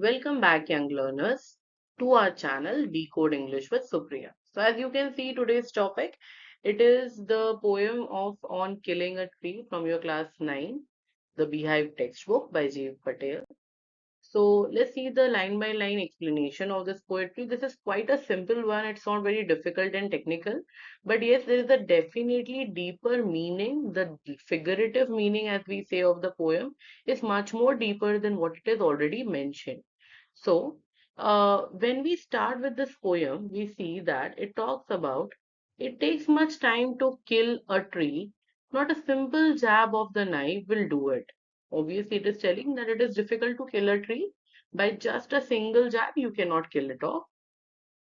Welcome back, young learners, to our channel Decode English with Supriya. So, as you can see, today's topic it is the poem of On Killing a Tree from your class 9, the Beehive textbook by Gieve Patel. So let's see the line by line explanation of this poetry. This is quite a simple one. It's not very difficult and technical. But yes, there is a definitely deeper meaning. The figurative meaning, as we say, of the poem is much more deeper than what it is already mentioned. So, when we start with this poem, we see that it talks about it takes much time to kill a tree. Not a simple jab of the knife will do it. Obviously, it is telling that it is difficult to kill a tree. By just a single jab, you cannot kill it off.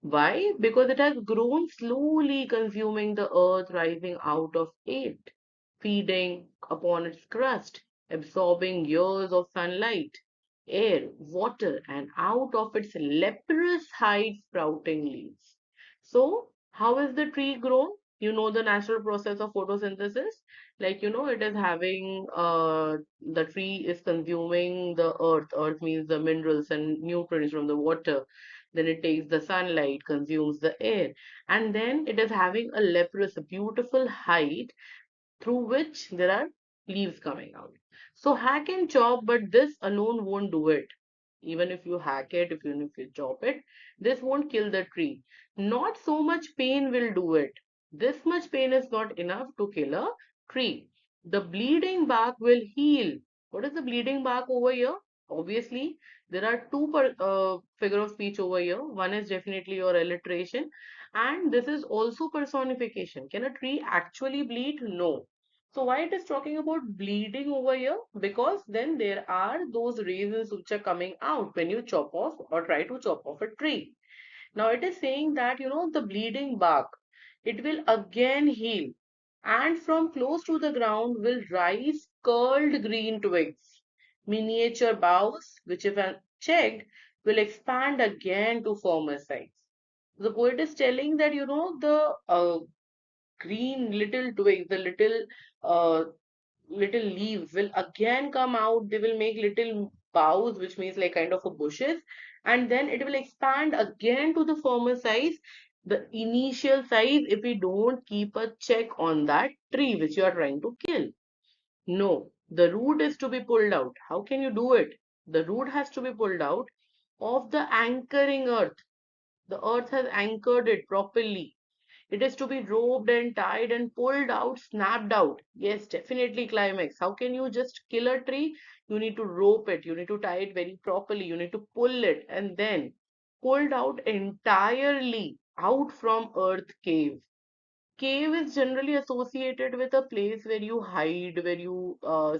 Why? Because it has grown slowly, consuming the earth rising out of it, feeding upon its crust, absorbing years of sunlight, air, water, and out of its leprous hide sprouting leaves. So, how is the tree grown? You know the natural process of photosynthesis. It is having the tree is consuming the earth. Earth means the minerals and nutrients from the water. Then it takes the sunlight, consumes the air, and then it is having a leprous, a beautiful hide through which there are leaves coming out. So hack and chop, but this alone won't do it. Even if you hack it, even if you chop it, this won't kill the tree. Not so much pain will do it. This much pain is not enough to kill a tree. The bleeding bark will heal. What is the bleeding bark over here? Obviously, there are two figure of speech over here. One is definitely your alliteration, and this is also personification. Can a tree actually bleed? No. So why it is talking about bleeding over here? Because then there are those raisins which are coming out when you chop off or try to chop off a tree. Now it is saying that the bleeding bark, it will again heal, and from close to the ground will rise curled green twigs. Miniature boughs, which if checked, will expand again to firmer size. The poet is telling that the green little twigs, the uh, little leaves will again come out. They will make little boughs, which means like kind of a bushes, and then it will expand again to the firmer size, the initial size, if we don't keep a check on that tree which you are trying to kill. No, the root is to be pulled out. How can you do it? The root has to be pulled out of the anchoring earth. The earth has anchored it properly. It is to be roped and tied and pulled out, snapped out. Yes, definitely climax. How can you just kill a tree? You need to rope it, you need to tie it very properly, you need to pull it and then pulled out entirely out from earth cave. Cave is generally associated with a place where you hide, where you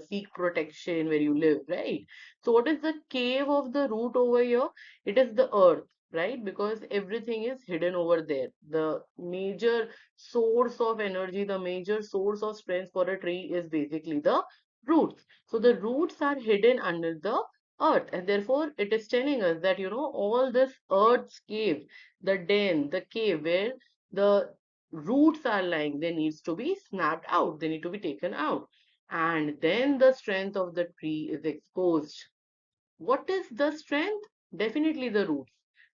seek protection, where you live, right? So, what is the cave of the root over here? It is the earth, right? Because everything is hidden over there. The major source of energy, the major source of strength for a tree is basically the roots. So, the roots are hidden under the earth, and therefore, it is telling us that all this earth's cave, the den, the cave where the roots are lying, they needs to be snapped out, they need to be taken out, and then the strength of the tree is exposed. What is the strength? Definitely the roots,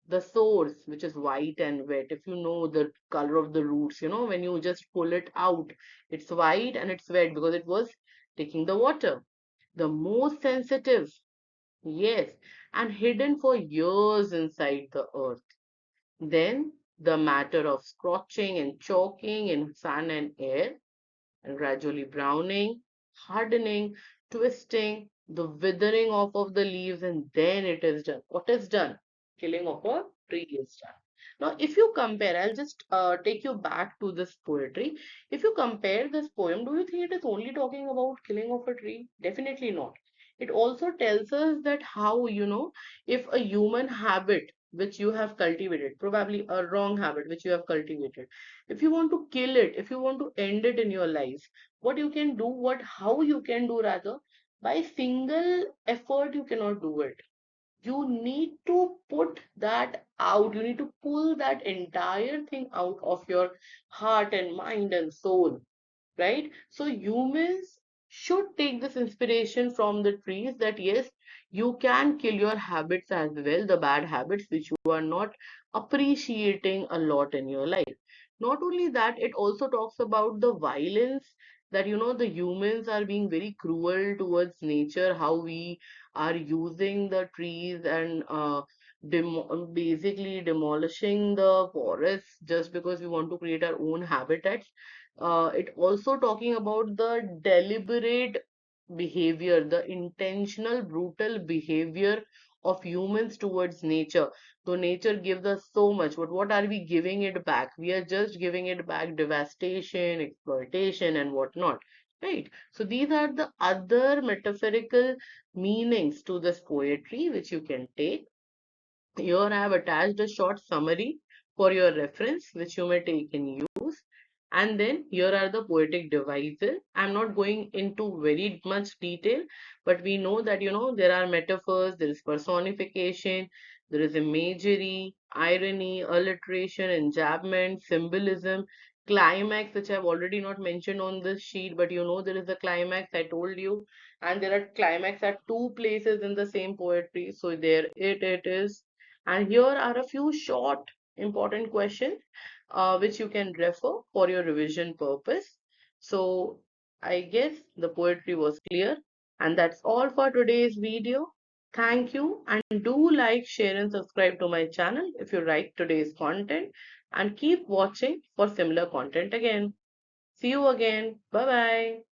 the source, which is white and wet. If you know the color of the roots, when you just pull it out, it's white and it's wet because it was taking the water. The most sensitive, yes, and hidden for years inside the earth. Then the matter of scorching and choking in sun and air, and gradually browning, hardening, twisting, the withering off of the leaves, and then it is done. What is done? Killing of a tree is done. Now, if you compare, I'll just take you back to this poetry. If you compare this poem, do you think it is only talking about killing of a tree? Definitely not. It also tells us that how, if a human habit which you have cultivated, probably a wrong habit which you have cultivated, if you want to kill it, if you want to end it in your life, what you can do, how you can do rather, by single effort you cannot do it. You need to put that out. You need to pull that entire thing out of your heart and mind and soul, right? So humans should take this inspiration from the trees that yes, You can kill your habits as well, the bad habits which you are not appreciating a lot in your life. Not only that, it also talks about the violence that the humans are being very cruel towards nature, how we are using the trees and basically demolishing the forests just because we want to create our own habitats. It also talking about the deliberate behavior, the intentional brutal behavior of humans towards nature. So nature gives us so much, but what are we giving it back? We are just giving it back devastation, exploitation, and whatnot. Right. So these are the other metaphorical meanings to this poetry which you can take. Here I have attached a short summary for your reference, which you may take in use. And then here are the poetic devices. I'm not going into very much detail, but we know that there are metaphors, there is personification, there is imagery, irony, alliteration, enjambment, symbolism, climax, which I've already not mentioned on this sheet, but there is a climax, I told you, and there are climax at two places in the same poetry. So there it is. And here are a few short important questions which you can refer for your revision purpose. So I guess the poetry was clear. And that's all for today's video. Thank you, and do like, share and subscribe to my channel if you like today's content, and keep watching for similar content again. See you again. Bye bye.